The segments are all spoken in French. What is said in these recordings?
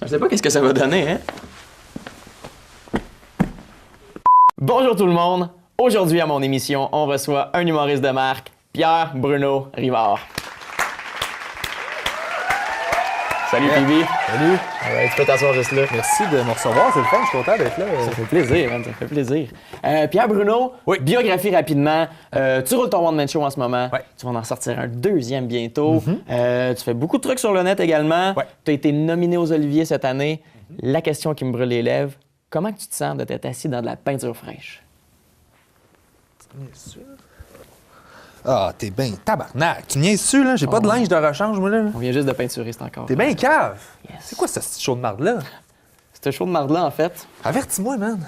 Je sais pas qu'est-ce que ça va donner, hein? Bonjour tout le monde! Aujourd'hui à mon émission, on reçoit un humoriste de marque, Pierre Bruno Rivard. Salut Pibi! Salut! Tu peux t'asseoir juste là. Merci de me recevoir, c'est le fun, je suis content d'être là. Ça fait plaisir, man, ça fait plaisir. Pierre Bruno, Oui. biographie rapidement. Tu roules ton One Man Show en ce moment. Ouais. Tu vas en sortir un deuxième bientôt. Tu fais beaucoup de trucs sur le net également. Ouais. Tu as été nominé aux Oliviers cette année. La question qui me brûle les lèvres, comment que tu te sens de t'être assis dans de la peinture fraîche? Bien sûr. Ah, t'es bien tabarnak. Tu me niaises dessus, là? J'ai pas de linge de rechange, moi, là. On vient juste de peinturer, c'est encore. T'es bien cave. Yes. C'est quoi ce petit show de marde-là? C'était chaud de marde-là, en fait. Avertis-moi, man.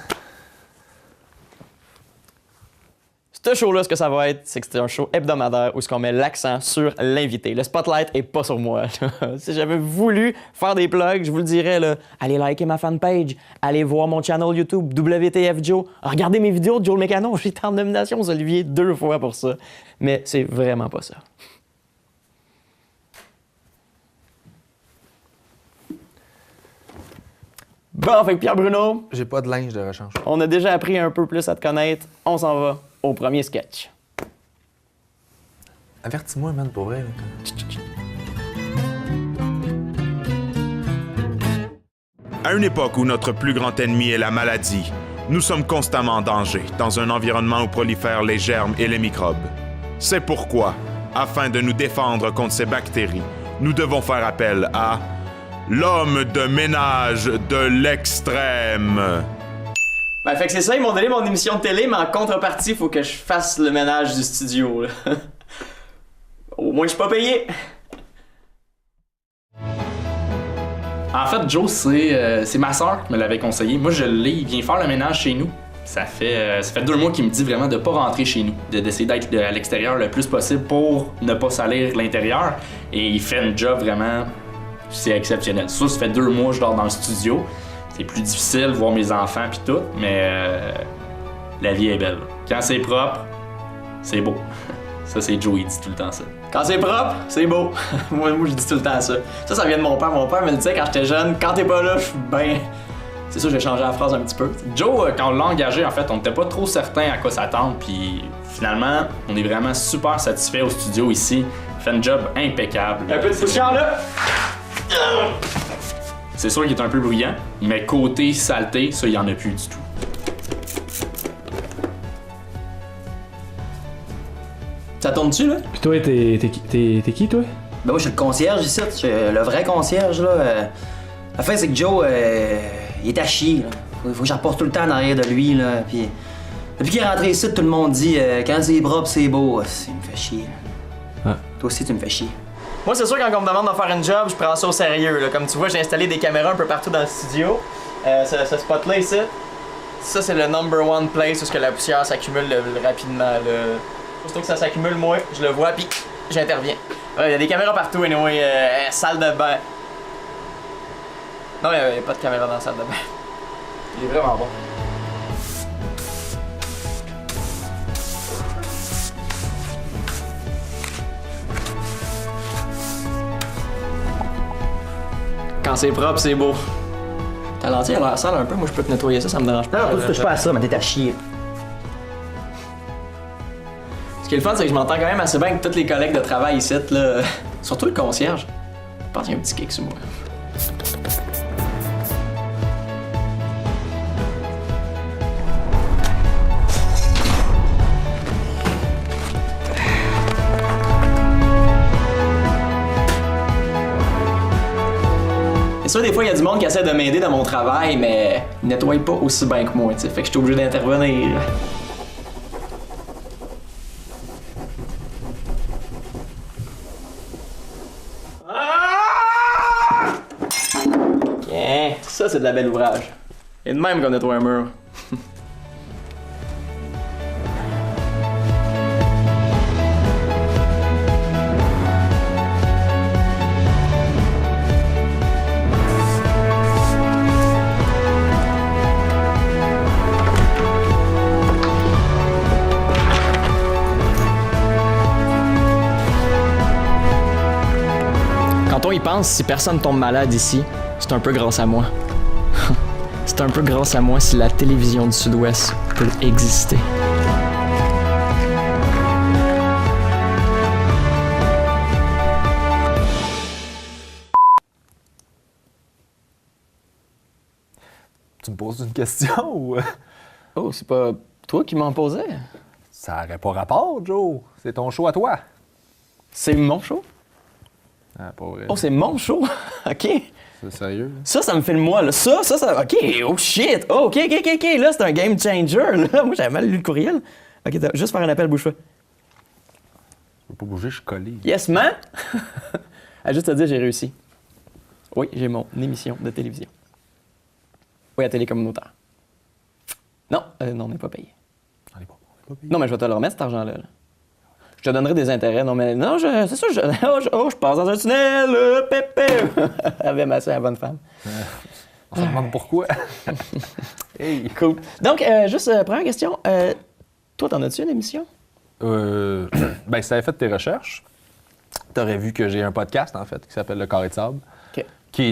Ce show-là, ce que ça va être, c'est que c'est un show hebdomadaire où on met l'accent sur l'invité. Le spotlight est pas sur moi. Si j'avais voulu faire des plugs, je vous le dirais, là, allez liker ma fanpage, allez voir mon channel YouTube WTF Joe, regardez mes vidéos de Joe le Mécano. J'ai été en nomination aux Oliviers 2 fois pour ça. Mais c'est vraiment pas ça. Bon, fait que Pierre Bruno, J'ai pas de linge de rechange. on a déjà appris un peu plus à te connaître. On s'en va au premier sketch. Avertis-moi, man, pour vrai. Là. À une époque où notre plus grand ennemi est la maladie, nous sommes constamment en danger dans un environnement où prolifèrent les germes et les microbes. C'est pourquoi, afin de nous défendre contre ces bactéries, nous devons faire appel à l'homme de ménage de l'extrême. Ben, fait que c'est ça, ils m'ont donné mon émission de télé, mais en contrepartie, il faut que je fasse le ménage du studio, là. Au moins, je suis pas payé. En fait, Joe, c'est ma soeur qui me l'avait conseillé. Moi, je l'ai, il vient faire le ménage chez nous. Ça fait 2 mois qu'il me dit vraiment de pas rentrer chez nous, d'essayer d'être à l'extérieur le plus possible pour ne pas salir l'intérieur. Et il fait un job vraiment, c'est exceptionnel. Ça fait 2 mois que je dors dans le studio. C'est plus difficile de voir mes enfants puis tout, mais la vie est belle. Quand c'est propre, c'est beau. Ça, c'est Joe, il dit tout le temps ça. Quand c'est propre, c'est beau. moi, je dis tout le temps ça. Ça vient de mon père. Mon père me le disait quand j'étais jeune. Quand t'es pas là, je suis ben... C'est sûr, j'ai changé la phrase un petit peu. Joe, quand on l'a engagé, en fait, on n'était pas trop certain à quoi s'attendre, puis finalement, on est vraiment super satisfait au studio ici. Il fait un job impeccable. Un peu de poussière, là. C'est sûr qu'il est un peu bruyant, mais côté saleté, ça, il y en a plus du tout. Ça tourne-tu, là? Puis toi, t'es qui, toi? Ben moi, je suis le concierge ici, je suis le vrai concierge, là. La fin, c'est que Joe, il est à chier, là. Faut que j'en porte tout le temps en arrière de lui, là. Puis, depuis qu'il est rentré ici, tout le monde dit quand c'est propre, c'est beau. Il me fait chier. Ah. Toi aussi, tu me fais chier. Moi, c'est sûr, quand on me demande de faire un job, je prends ça au sérieux, là. Comme tu vois, j'ai installé des caméras un peu partout dans le studio. Ce spot-là, ici, ça, c'est le number one place où la poussière s'accumule rapidement, là. Surtout que ça s'accumule, moi, je le vois, puis j'interviens. Il y a des caméras partout, anyway. Salle de bain. Non, il n'y a pas de caméra dans la salle de bain. Il est vraiment bon. Quand c'est propre, c'est beau. Ta lentille a l'air sale un peu, moi je peux te nettoyer ça me dérange pas. Non, toi, tu touches pas à ça, mais t'es à chier. Ce qui est le fun, c'est que je m'entends quand même assez bien avec tous les collègues de travail ici, là. Surtout le concierge. Je pense qu'il y a un petit kick sur moi. C'est sûr, des fois, il y a du monde qui essaie de m'aider dans mon travail, mais ils nettoient pas aussi bien que moi, tu sais. Fait que je suis obligé d'intervenir. Ça, c'est de la belle ouvrage. Et de même qu'on nettoie un mur. pense si personne tombe malade ici, c'est un peu grâce à moi. C'est un peu grâce à moi si la télévision du Sud-Ouest peut exister. Tu me poses une question ou. Oh, c'est pas toi qui m'en posais? Ça n'aurait pas rapport, Joe. C'est ton show à toi. C'est mon show? Ah, pas vrai. Oh, c'est mon show? OK. C'est sérieux? Ça me fait le moi, là. Ça, OK, oh shit. Oh, OK. Là, c'est un game changer, là. Moi, j'avais mal lu le courriel. OK, juste faire un appel, bouge pas. Je peux pas bouger, je suis collé. Yes, man! À juste te dire, j'ai réussi. Oui, j'ai mon émission de télévision. Oui, à télé communautaire. Non, non, on n'est pas payé. On est pas payé. Non, mais je vais te le remettre, cet argent-là. Là. Je te donnerai des intérêts. Non, mais non, c'est ça, je passe dans un tunnel, pépé! Avec ma soeur, la bonne femme. On se demande pourquoi. Hey! Cool. Donc, juste, première question. Toi, t'en as-tu une émission? Ben, si t'avais fait tes recherches, t'aurais vu que j'ai un podcast, en fait, qui s'appelle Le Carré de Sable. OK.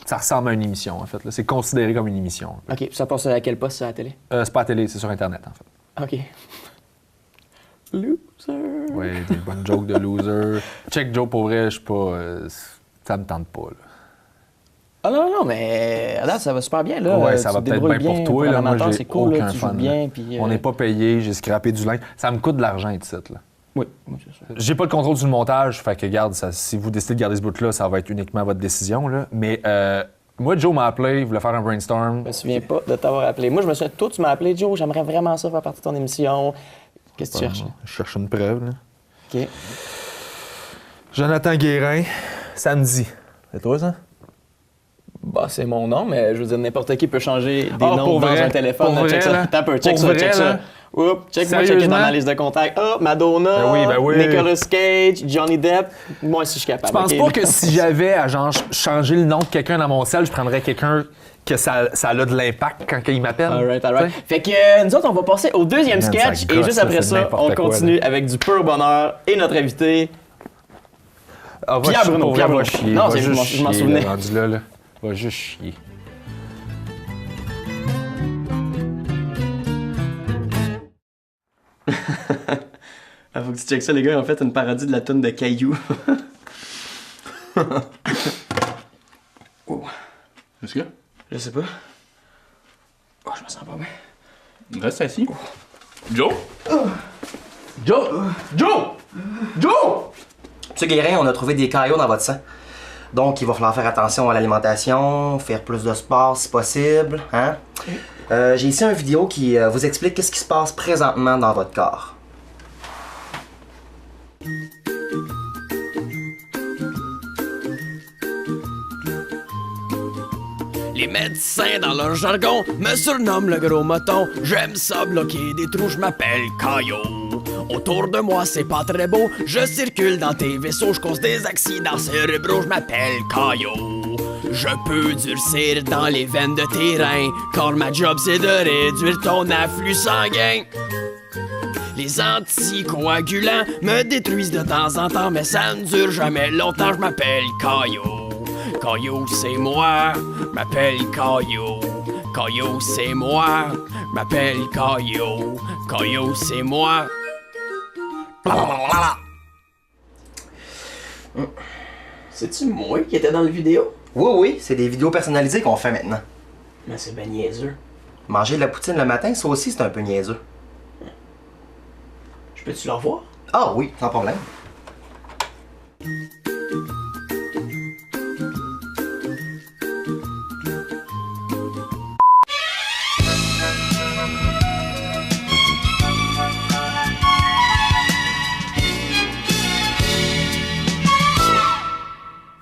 Ça ressemble à une émission, en fait. Là. C'est considéré comme une émission. OK. Ça passe à quel poste, à la télé? C'est pas à la télé, c'est sur Internet, en fait. OK. Loser. Oui, des bonnes jokes de loser. Check Joe, pour vrai, je suis pas... ça me tente pas, là. Ah non, mais Adam, ça va super bien, là. Ouais, ça Tu va te peut-être débrouilles bien pour toi, un là. Moi, amateur, j'ai c'est cool, là, aucun tu fun. joues bien, puis, On n'est pas payé, j'ai scrappé du linge. Ça me coûte de l'argent, ici, là. Oui, c'est ça. J'ai pas le contrôle sur le montage, fait que, regarde, si vous décidez de garder ce bout-là, ça va être uniquement votre décision, là. Mais moi, Joe m'a appelé, il voulait faire un brainstorm. Je me souviens pas de t'avoir appelé. Moi, je me souviens, toi, tu m'as appelé, Joe, j'aimerais vraiment ça faire partie de ton émission. Qu'est-ce que tu cherches? Je cherche une preuve, là. OK. Jonathan Guérin, samedi. C'est toi, ça? Bah, c'est mon nom, mais je veux dire, n'importe qui peut changer des Ah, noms pour dans vrai? un téléphone. Pour Check vrai, ça. là? Tape un, check Pour ça, vrai, check là? ça. Oups, check-moi checker Sérieusement? dans ma liste de contacts. Ah, Madonna, Ben oui. Nicolas Cage, Johnny Depp. Moi aussi, je suis capable. Je pense OK? pas que si j'avais à genre changer le nom de quelqu'un dans mon cell, je prendrais quelqu'un que ça a de l'impact quand il m'appelle. Alright. T'sais? Fait que nous autres, on va passer au deuxième Man, sketch ça et gosse, juste ça, après c'est ça, n'importe on quoi, continue avec du pur bonheur et notre invité. Ah, Pierre chier, Bruno, pour Pierre vrai, Bruno. va chier. Non, Va c'est- juste je m'en chier, souvenais. là, rendu là. Va juste chier. Ah, faut que tu checkes ça, les gars. En fait, une parodie de la toune de Caillou. Qu'est-ce que? Je sais pas. Oh, je me sens pas bien. Reste assis. Joe? Joe! Joe! Joe! Monsieur Guérin, on a trouvé des caillots dans votre sang. Donc, il va falloir faire attention à l'alimentation, faire plus de sport si possible. Hein? J'ai ici une vidéo qui vous explique qu'est-ce qui se passe présentement dans votre corps. Les médecins dans leur jargon me surnomment le gros moton. J'aime ça bloquer des trous, je m'appelle Caillot. Autour de moi c'est pas très beau, je circule dans tes vaisseaux, je cause des accidents cérébraux, je m'appelle Caillot. Je peux durcir dans les veines de tes reins, car ma job c'est de réduire ton afflux sanguin. Les anticoagulants me détruisent de temps en temps, mais ça ne dure jamais longtemps, je m'appelle Caillot. Caillou, c'est moi, m'appelle Caillou. Caillou, c'est moi, m'appelle Caillou. Caillou, c'est moi. C'est-tu moi qui était dans le vidéo? Oui, c'est des vidéos personnalisées qu'on fait maintenant. Mais c'est ben niaiseux. Manger de la poutine le matin, ça aussi, c'est un peu niaiseux. Je peux-tu le revoir? Ah oui, sans problème.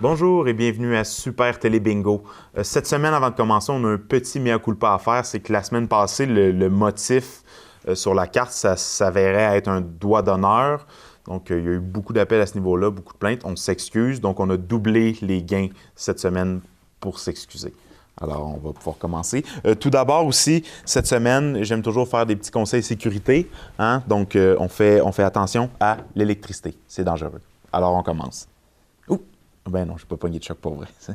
Bonjour et bienvenue à Super Télé Bingo. Cette semaine, avant de commencer, on a un petit mea culpa à faire. C'est que la semaine passée, le motif sur la carte, ça s'avérait être un doigt d'honneur. Donc, il y a eu beaucoup d'appels à ce niveau-là, beaucoup de plaintes. On s'excuse. Donc, on a doublé les gains cette semaine pour s'excuser. Alors, on va pouvoir commencer. Tout d'abord aussi, cette semaine, j'aime toujours faire des petits conseils sécurité. Hein? Donc, on fait attention à l'électricité. C'est dangereux. Alors, on commence. Ben non, je peux pas pogner de choc pour vrai. Ça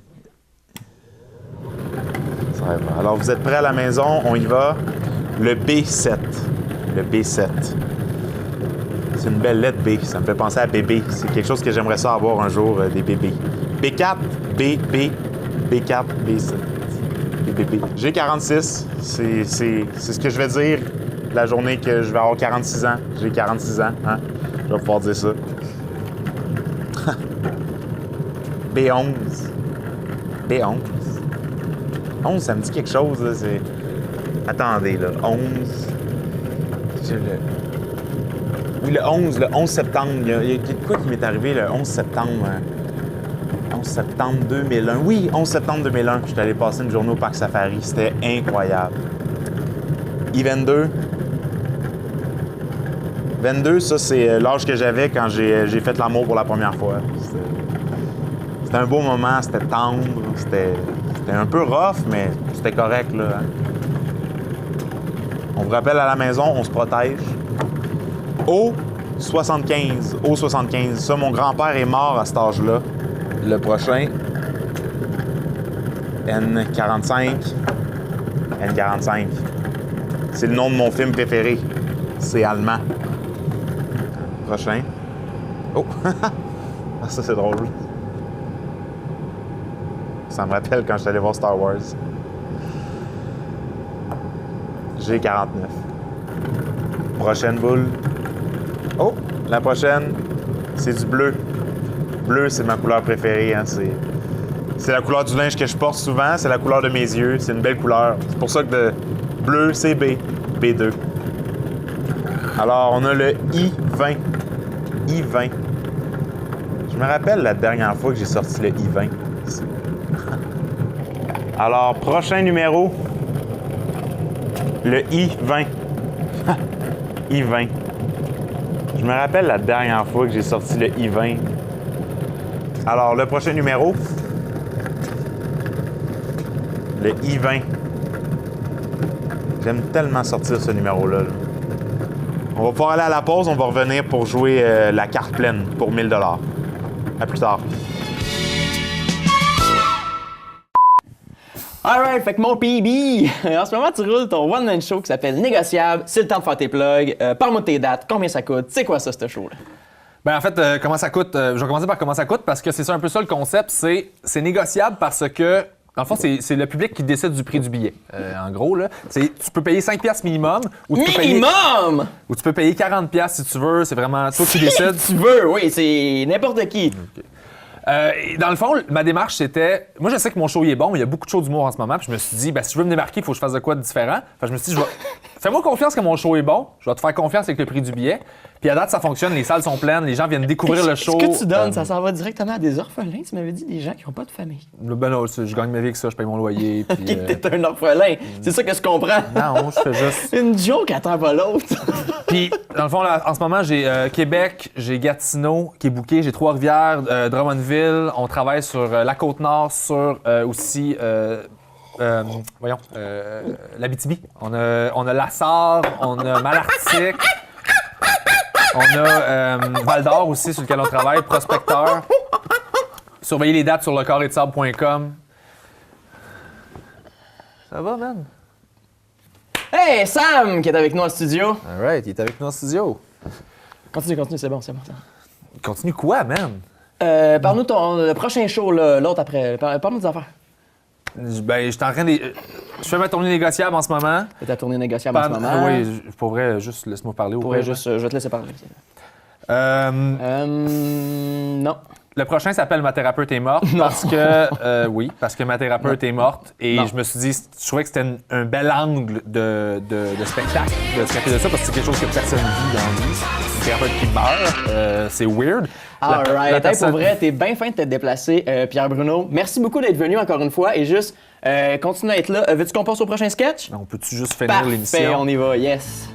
va. Alors, vous êtes prêts à la maison? On y va. Le B7. Le B7. C'est une belle lettre B. Ça me fait penser à bébé. C'est quelque chose que j'aimerais ça avoir un jour, des bébés. B4, B4, B7. Des bébés. J'ai 46. C'est ce que je vais dire la journée que je vais avoir 46 ans. J'ai 46 ans. Hein? Je vais pouvoir dire ça. B11. B11. 11, ça me dit quelque chose, là. C'est... Attendez, là. 11. Oui, le 11 septembre. Il y a de quoi qui m'est arrivé le 11 septembre? 11 septembre 2001. Oui, 11 septembre 2001. J'étais allé passer une journée au Parc Safari. C'était incroyable. I-22. 22, ça, c'est l'âge que j'avais quand j'ai fait l'amour pour la première fois. C'était un beau moment, c'était tendre, c'était un peu rough, mais c'était correct, là. Hein? On vous rappelle à la maison, on se protège. O75. Ça, mon grand-père est mort à cet âge-là. Le prochain, N45. N45. C'est le nom de mon film préféré. C'est allemand. Prochain. Oh! Ça, c'est drôle. Ça me rappelle quand je suis allé voir Star Wars. J'ai 49. Prochaine boule. Oh! La prochaine, c'est du bleu. Bleu, c'est ma couleur préférée. Hein? C'est la couleur du linge que je porte souvent. C'est la couleur de mes yeux. C'est une belle couleur. C'est pour ça que le bleu, c'est B. B2. Alors, on a le I-20. I-20. Je me rappelle la dernière fois que j'ai sorti le I-20. Alors, prochain numéro, le I-20. I-20. Je me rappelle la dernière fois que j'ai sorti le I-20. Alors, le prochain numéro, le I-20. J'aime tellement sortir ce numéro-là. Là. On va pouvoir aller à la pause, on va revenir pour jouer la carte pleine pour 1000 $. À plus tard. Alright, fait que mon PB, en ce moment tu roules ton one-man show qui s'appelle Négociable, c'est le temps de faire tes plugs, parle-moi de tes dates, combien ça coûte, c'est quoi ça, ce show-là? Ben en fait, comment ça coûte? Je vais commencer par comment ça coûte parce que c'est ça, un peu ça le concept, c'est négociable parce que, dans le fond, c'est le public qui décide du prix du billet. En gros, là, tu peux payer 5$ minimum ou tu peux payer... Minimum! Ou tu peux payer 40$ si tu veux, c'est vraiment toi qui décides. Si tu veux, oui, c'est n'importe qui. Okay. Dans le fond, ma démarche, c'était... Moi, je sais que mon show il est bon, il y a beaucoup de shows d'humour en ce moment, puis je me suis dit, ben, si je veux me démarquer, il faut que je fasse de quoi de différent. Fait que je me suis dit, fais-moi confiance que mon show est bon, je vais te faire confiance avec le prix du billet. Puis à date, ça fonctionne, les salles sont pleines, les gens viennent découvrir le show. Ce que tu donnes, ça s'en va directement à des orphelins, tu m'avais dit, des gens qui n'ont pas de famille. Ben non, je gagne ma vie avec ça, je paye mon loyer. Puis, t'es un orphelin, c'est ça que je comprends. Non, je fais juste... Une joke attend pas l'autre. Puis, dans le fond, là, en ce moment, j'ai Québec, j'ai Gatineau qui est booké, j'ai Trois-Rivières, Drummondville. On travaille sur la Côte-Nord, sur aussi, l'Abitibi. On a Lassar, on a Malartic, on a Val-d'Or aussi, sur lequel on travaille, Prospecteur. Surveillez les dates sur lecarretdesable.com. Ça va, man? Hey, Sam, qui est avec nous en studio. All right, il est avec nous en studio. Continue, c'est bon. Continue quoi, man? Parle-nous de le prochain show, là, l'autre après. Parle-nous des affaires. Ben, je suis en train de... Je fais ma tournée négociable en ce moment. C'est ta tournée négociable en ce moment. Oui, pour vrai, juste laisse-moi parler. Je vais te laisser parler. Non. Le prochain s'appelle Ma thérapeute est morte parce que parce que ma thérapeute est morte et je me suis dit, je trouvais que c'était un bel angle de spectacle de traiter de ça parce que c'est quelque chose que personne vit dans la vie. Une thérapeute qui meurt, c'est weird. Alright, pour vrai, t'es bien fin de t'être déplacé, Pierre Bruno. Merci beaucoup d'être venu encore une fois et juste continue à être là. Veux-tu qu'on passe au prochain sketch? On peut-tu juste finir l'émission? Parfait, on y va, yes.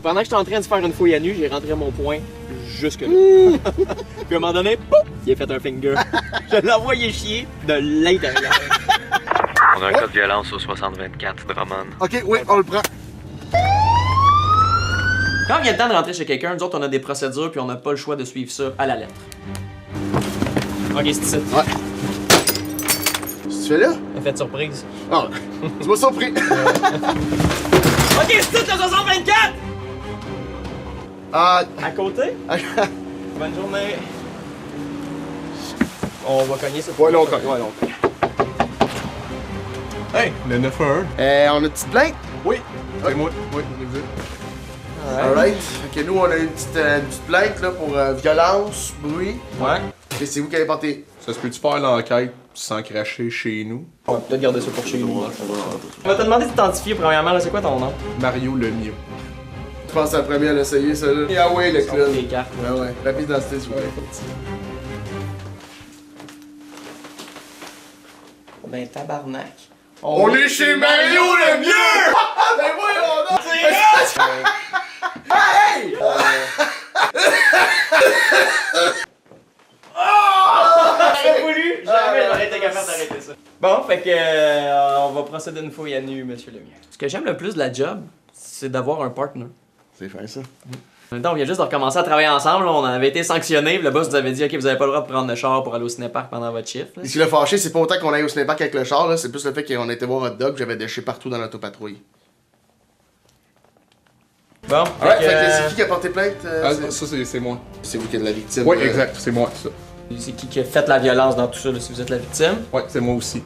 Pendant que j'étais en train de faire une fouille à nu, j'ai rentré mon poing jusque là. Puis à un moment donné, pouf, il a fait un finger. Je l'ai envoyé chier de l'intérieur. On a un cas de violence au 6024, Drummond. OK, oui, on le prend. Quand vient le temps de rentrer chez quelqu'un, nous autres, on a des procédures puis on n'a pas le choix de suivre ça à la lettre. Ok, c'est ici. Ouais. Tu fais là? Effet de surprise. Ah, tu m'as surpris. Ok, c'est ici, le 6024! Ah, À côté? Bonne journée. On va cogner ça. ouais, là, on cogne, ouais, là, on cogne. Hey, le 911. On a une petite plainte? Oui, c'est moi. Oui, je l'ai vu. Alright. Fait que nous, on a une petite plainte là, pour violence, bruit. Ouais. Et c'est vous qui avez porté. Ça se peut-tu faire l'enquête sans cracher chez nous? On va peut-être garder ça pour chez nous. On va te demander d'identifier premièrement, là, c'est quoi ton nom? Mario Lemieux. Je pense que c'est la première à l'essayer, ça là. Ah ouais, le clown. Les cartes. Ouais, ouais. La pièce d'identité, s'il vous plaît. Ben, tabarnak. On est chez Mario le mieux! Ben voyons donc! Hey! J'aurais voulu! Jamais j'aurais été capable d'arrêter ça. Bon, fait que on va procéder une fouille à nu, monsieur Lemieux. Ce que j'aime le plus de la job, c'est d'avoir un partner. C'est fin ça. En même temps, on vient juste de recommencer à travailler ensemble, là. On en avait été sanctionnés, le boss nous avait dit ok, vous avez pas le droit de prendre le char pour aller au cinépark pendant votre shift. Là. Et ce qui l'a fâché, c'est pas autant qu'on aille au cinépark avec le char, là, c'est plus le fait qu'on était voir Hot Dog, j'avais déché partout dans l'autopatrouille. Bon, Ouais, fait que c'est qui a porté plainte? Ça, c'est moi. C'est vous qui êtes la victime. Oui, exact, c'est moi, ça. c'est qui a fait la violence dans tout ça, là, si vous êtes la victime. Oui, c'est moi aussi.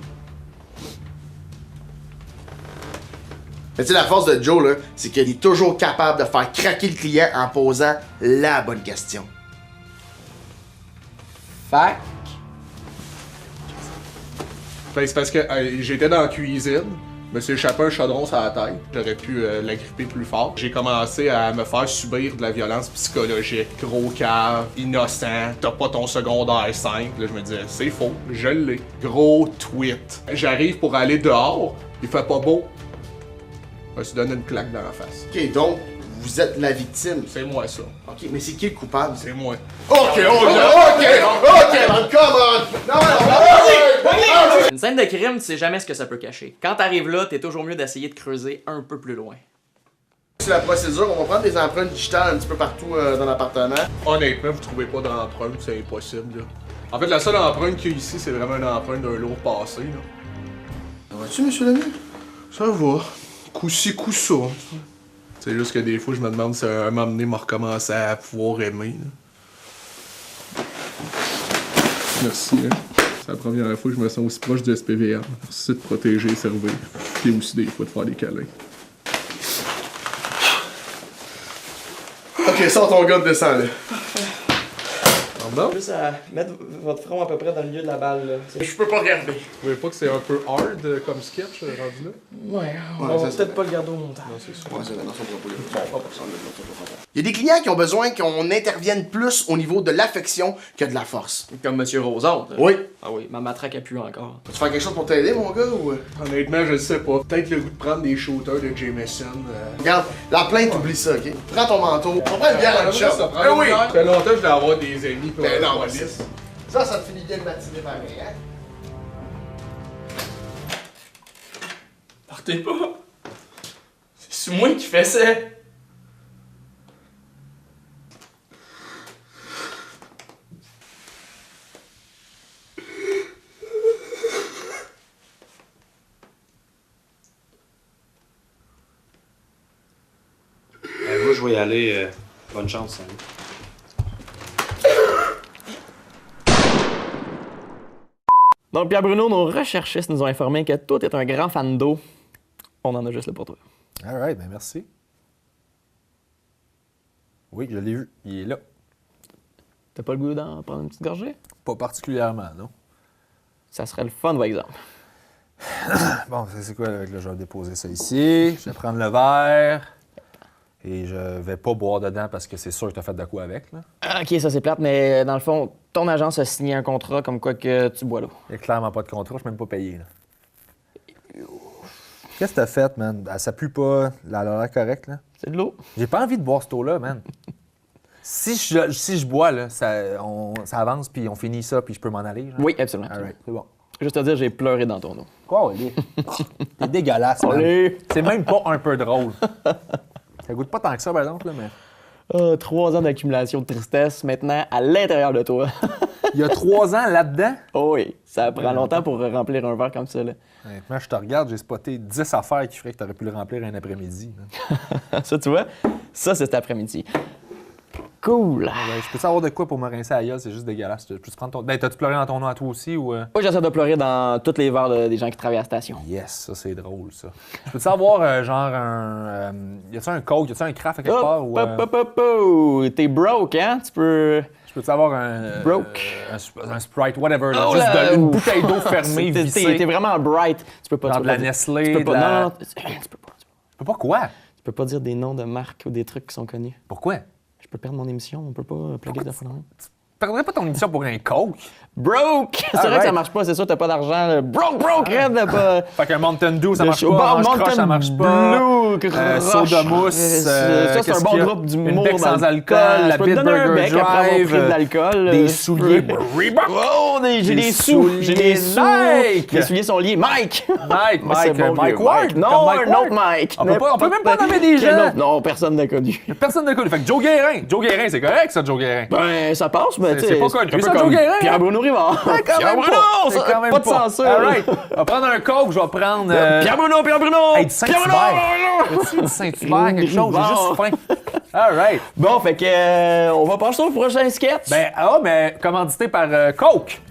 Mais tu sais, la force de Joe, là, c'est qu'il est toujours capable de faire craquer le client en posant la bonne question. Fac. Ben, c'est parce que j'étais dans la cuisine, me suis échappé un chaudron sur la tête. J'aurais pu l'agripper plus fort. J'ai commencé à me faire subir de la violence psychologique. Gros cave, innocent, t'as pas ton secondaire 5. Là, je me disais, c'est faux, je l'ai. Gros tweet. J'arrive pour aller dehors, il fait pas beau. Je me suis donné une claque dans la face. Ok, donc, vous êtes la victime. C'est moi, ça. Ok, mais c'est qui le coupable? C'est moi. Ok, come on! Une scène de crime, tu sais jamais ce que ça peut cacher. Quand t'arrives là, t'es toujours mieux d'essayer de creuser un peu plus loin. C'est la procédure, on va prendre des empreintes digitales un petit peu partout dans l'appartement. Honnêtement, vous trouvez pas d'empreinte, c'est impossible, là. En fait, la seule empreinte qu'il y a ici, c'est vraiment une empreinte d'un lourd passé, là. Ça va-tu, monsieur Lemieux? Ça va. Coup-ci, coup-ça. C'est juste que des fois, je me demande si un moment donné m'a recommencé à pouvoir aimer, là. Merci, hein. C'est la première fois que je me sens aussi proche du SPVM. Merci de protéger et servir. Puis aussi des fois de faire des câlins. Ok, sors ton gars de descend, là. Pardon? Juste à mettre votre front à peu près dans le milieu de la balle, là. Je peux pas regarder. Vous trouvez pas que c'est un peu hard comme sketch rendu là? Ouais, on va peut-être pas le garder au montage. Ouais, c'est non, ça pourra pas Il y a des clients qui ont besoin qu'on intervienne plus au niveau de l'affection que de la force. Comme Monsieur Rosard. Oui. Ah oui, ma matraque a pu encore. Peux-tu faire quelque chose pour t'aider, mon gars, ou... Honnêtement, je le sais pas. Peut-être le goût de prendre des shooters de Jameson. Regarde, la plainte, oublie ça, ok? Prends ton manteau. On prend une bière à Ça shop. prend Ben une oui! bière. Ça fait longtemps que je vais avoir des amis pour Ben la non, police. ça te finit bien de matinée pareil, hein? Partez pas. C'est moi qui fais ça. Moi, je vais y aller. Bonne chance, hein. Donc, Pierre Bruno, nos recherchistes nous ont informé que toi, t'es un grand fan d'eau. On en a juste là pour toi. Alright, ben merci. Oui, je l'ai vu. Il est là. T'as pas le goût d'en prendre une petite gorgée? Pas particulièrement, non? Ça serait le fun, par exemple. Bon, c'est quoi, là, je vais déposer ça ici. Je vais prendre le verre. Et je vais pas boire dedans parce que c'est sûr que t'as fait de quoi avec, là. Ok, ça c'est plate, mais dans le fond, ton agence a signé un contrat comme quoi que tu bois l'eau. Il n'y a clairement pas de contrat, je suis même pas payé, là. Qu'est-ce que t'as fait, man? Ça pue pas, la l'air correcte, là? C'est de l'eau. J'ai pas envie de boire cette eau-là, man. si je bois, là, ça avance, puis on finit ça, puis je peux m'en aller, genre? Oui, absolument. Alright, c'est bon. Juste te dire, j'ai pleuré dans ton eau. Quoi, Oli? T'es dégueulasse, man. Allez! C'est même pas un peu drôle. Ça goûte pas tant que ça, par exemple, là, mais... 3 ans d'accumulation de tristesse maintenant à l'intérieur de toi. Il y a 3 ans là-dedans? Oh oui, ça prend longtemps pour remplir un verre comme ça. Là. Honnêtement, je te regarde, j'ai spoté 10 affaires qui feraient que t'aurais pu le remplir un après-midi. Ça, tu vois, ça, c'est cet après-midi. Cool! Ouais, je peux savoir de quoi pour me rincer à la gueule, c'est juste dégueulasse. Je peux prendre ton... Ben, t'as-tu pleuré dans ton nom à toi aussi ou... Moi, j'essaie de pleurer dans tous les verres des gens qui travaillent à la station. Yes, ça c'est drôle, ça. Je peux savoir, genre, y a-tu un coke, y a-tu un craft à quelque part? Ou, T'es broke, hein? Tu peux... Je peux savoir un... Broke. Un Sprite, whatever. Là, Oh juste là! une bouteille d'eau fermée, vissée. T'es vraiment bright. Tu peux pas... Dans tu de peux la pas- Nestlé, tu peux pas, de la- non, tu peux pas. Je peux pas quoi? Tu peux pas dire des noms de marques ou des trucs qui sont connus. Pourquoi? Je peux perdre mon émission, on peut pas plugger de fond. Tu perdrais pas ton émission pour un coke? Broke! C'est vrai que ça marche pas, c'est sûr, t'as pas d'argent. Là. Broke, raide, pas... Fait qu'un Mountain Dew, ça Le marche show- pas. Bon, Orange Crush, ça marche pas. Blue, Crush. Soda Mousse. Ça, c'est qu'est-ce un bon qu'il y a? groupe d'humour Une bec dans sans le alcool, col. la Je peux te Bit donner un Burger bec après avoir Drive, pris de l'alcool. des souliers Reebok. Oh, j'ai des sous. souliers J'ai des sous. Nike. Les souliers sont liés. Mike! Mike, C'est bon, Mike vieux Ward? Non, Comme Mike un autre Ward? Mike. On peut même pas nommer des Quel gens. autre? Non, personne n'a connu. Personne ne connaît. Fait que Joe Guérin. Joe Guérin, c'est correct, ça, Joe Guérin. Ben, ça passe, mais tu sais. C'est pas connu, un peu ça, comme Joe Guérin. Pierre-Bruno Rivard. Quand Pierre même Bruno, pas. ça, C'est quand même pas de censure. All right. On va prendre un coke, je vais prendre... Pierre Bruno! Hey, du Saint-Hubert. As-tu du Saint-Hubert, quelque chose? J'ai juste faim. All right. Bon, fait que on va passer au prochain sketch. Ben, mais commandité par Coke.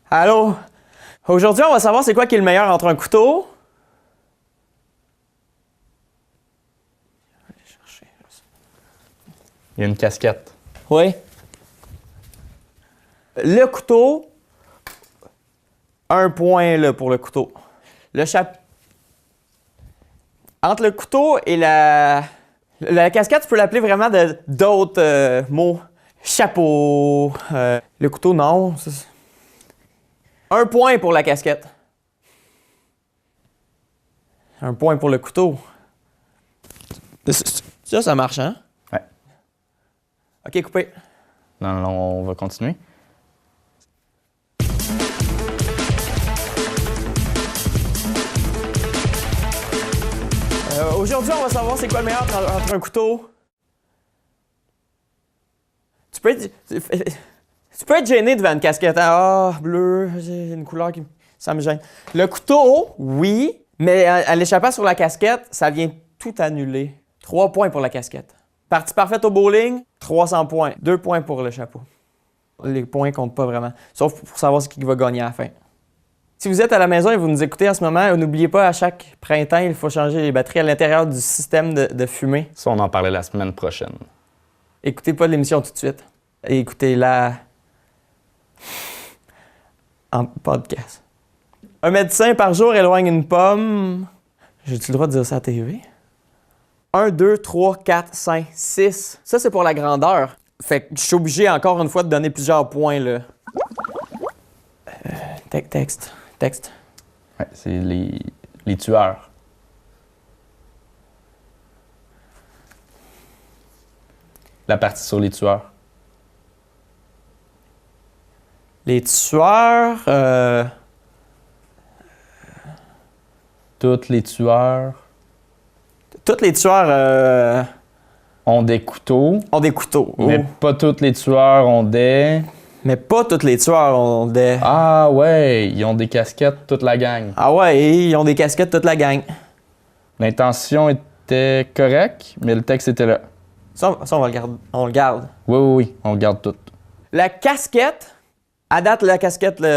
Allô? Aujourd'hui, on va savoir c'est quoi qui est le meilleur entre un couteau. Il y a une casquette. Oui. Le couteau. 1 point là, pour le couteau. Le chapeau. Entre le couteau et la casquette, tu peux l'appeler vraiment d'autres mots. Chapeau. Le couteau, non. 1 point pour la casquette. 1 point pour le couteau. Ça marche, hein? Ouais. OK, coupé. Non, on va continuer. Aujourd'hui, on va savoir c'est quoi le meilleur entre un couteau. Tu peux être gêné devant une casquette. Ah, bleu, j'ai une couleur qui... Ça me gêne. Le couteau, oui, mais à l'échappant sur la casquette, ça vient tout annuler. 3 points pour la casquette. Partie parfaite au bowling, 300 points. 2 points pour le chapeau. Les points comptent pas vraiment, sauf pour savoir ce qui va gagner à la fin. Si vous êtes à la maison et vous nous écoutez en ce moment, n'oubliez pas, à chaque printemps, il faut changer les batteries à l'intérieur du système de fumée. Ça, on en parlait la semaine prochaine. Écoutez pas l'émission tout de suite. Écoutez-la en podcast. Un médecin par jour éloigne une pomme. J'ai-tu le droit de dire ça à la TV? 1, 2, 3, 4, 5, 6. Ça, c'est pour la grandeur. Fait que je suis obligé, encore une fois, de donner plusieurs points, là. Texte. Ouais, c'est les tueurs. La partie sur les tueurs. Les tueurs... Tous les tueurs Tous les tueurs... ont des couteaux. Ont des couteaux. Mais pas tous les tueurs ont des... Mais pas tous les tueurs ont des... Ah ouais, ils ont des casquettes, toute la gang. Ah ouais, ils ont des casquettes, toute la gang. L'intention était correcte, mais le texte était là. Ça on va le garder. On le garde. Oui, on le garde tout. La casquette, à date, la casquette, C'est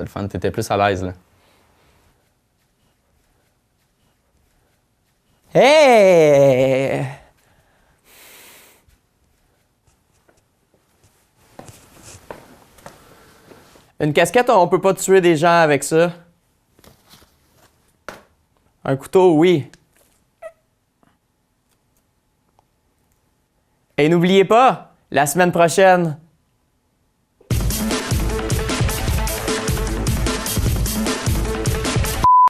le fun, t'étais plus à l'aise, là. Hey! Une casquette, on peut pas tuer des gens avec ça. Un couteau, oui. Et n'oubliez pas, la semaine prochaine,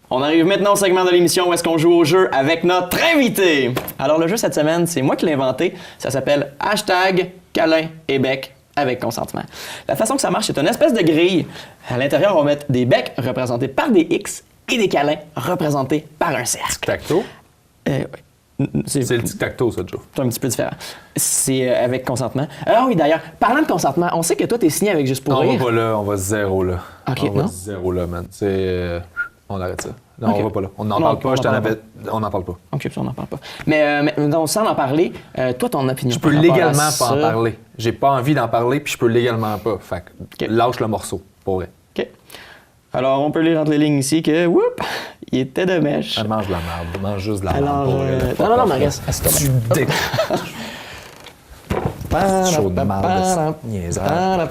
on arrive maintenant au segment de l'émission où est-ce qu'on joue au jeu avec notre invité. Alors le jeu cette semaine, c'est moi qui l'ai inventé. Ça s'appelle #câlin et bec avec consentement. La façon que ça marche, c'est une espèce de grille. À l'intérieur, on va mettre des becs représentés par des X et des câlins représentés par un cercle. Tacto? C'est le tic-tac-toe, ça, Joe. C'est un petit peu différent. C'est avec consentement. Ah oui, d'ailleurs, parlant de consentement, on sait que toi, t'es signé avec Juste pour Non, rire. on va pas là, on va zéro là. OK, on va non? zéro là, man. C'est... on arrête ça. Non, OK. on va pas là. On n'en Non, parle pas, on je t'en en parle avais... On n'en parle pas. OK, ça, on n'en parle pas. Mais donc, sans en parler, toi, ton opinion Je peux par rapport à légalement pas ça- en parler. J'ai pas envie d'en parler, puis je peux légalement pas. Fait que OK. lâche le morceau, pour vrai. OK. Alors, on peut lire entre les lignes ici que, whoop, il était de mèche. Elle mange de la merde, mange juste de la Alors, merde, pour vrai. non, mais reste. Tu déc... Chaud de merde, niaiseur.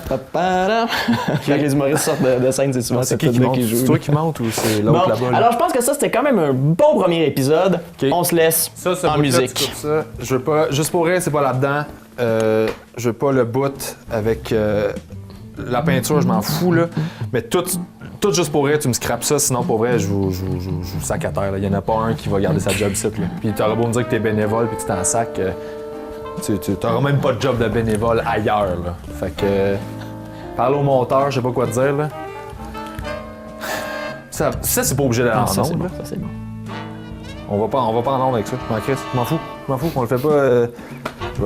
Quand les humoristes sortent de scène, c'est souvent cette qui tune-là monte? qui joue. C'est toi qui monte ou c'est Bon, l'autre là-bas? là? alors je pense que ça, c'était quand même un bon premier épisode. OK. On se laisse Ça, ce en bout-là, musique. tu coupes ça. Je veux pas... Juste pour vrai, c'est pas là-dedans. Je veux pas le bout avec la peinture, je m'en fous, là. Mais tout juste pour vrai, tu me scrapes ça, sinon pour vrai, je vous sac à terre. Il y en a pas un qui va garder sa job site, là. Puis t'auras beau me dire que t'es bénévole puis que tu t'en sac, tu t'auras même pas de job de bénévole ailleurs, là. Fait que... parle au monteur, je sais pas quoi te dire, là. Ça c'est pas obligé d'aller en Ça, c'est ondes, bon, là. ça, c'est bon. On va pas en ondes avec ça. Je m'en crisse. Je m'en fous. On le fait pas.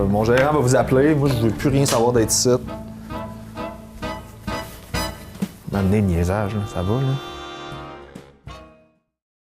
Mon gérant va vous appeler. Moi, je veux plus rien savoir d'être ici. M'amener le niaisage, là. Ça va, là.